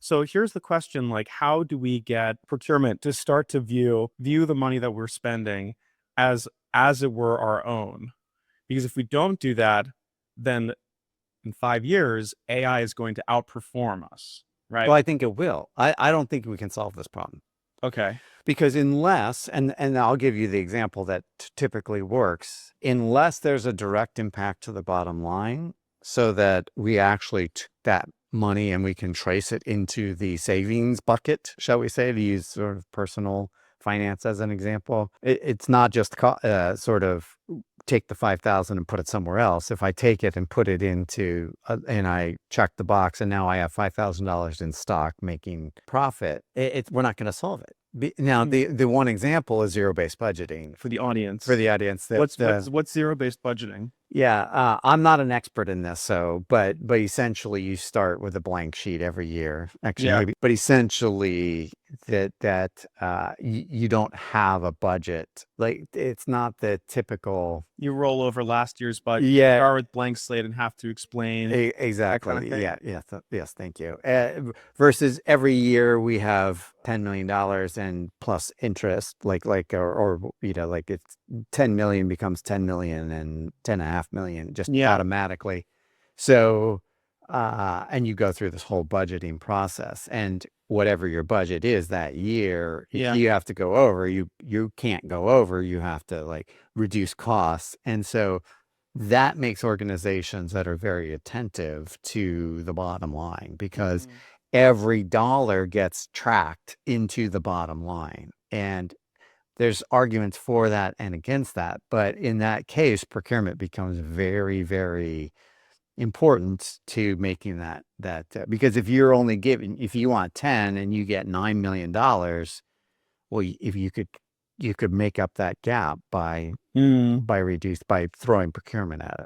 So here's the question, like, how do we get procurement to start to view the money that we're spending as it were our own? Because if we don't do that, then in 5 years, AI is going to outperform us, right? Well, I think it will. I don't think we can solve this problem Okay. because unless, and I'll give you the example that typically works, unless there's a direct impact to the bottom line so that we actually took that money and we can trace it into the savings bucket, shall we say, to use sort of personal finance as an example. It's not just sort of take the 5,000 and put it somewhere else. If I take it and put it into, and I check the box and now I have $5,000 in stock making profit, we're not going to solve it. Now, the one example is zero-based budgeting. For the audience. For the audience. What's zero-based budgeting? Yeah, I'm not an expert in this, but essentially you start with a blank sheet every year. Actually, Yeah. maybe, but essentially you don't have a budget. Like it's not the typical. You roll over last year's budget, Yeah, start with blank slate and have to explain that kind of exactly. thing. Yeah. Yes. Thank you. Versus every year we have $10 million and plus interest, or like it's 10 million becomes 10 million and 10.5 million just automatically. So, and you go through this whole budgeting process, and whatever your budget is that year, if you have to go over, you can't go over. You have to like reduce costs, and so that makes organizations that are very attentive to the bottom line because every dollar gets tracked into the bottom line. And there's arguments for that and against that. But in that case, procurement becomes very, very important to making that because if you're only if you want 10 and you get $9 million, well, if you could make up that gap by throwing procurement at it.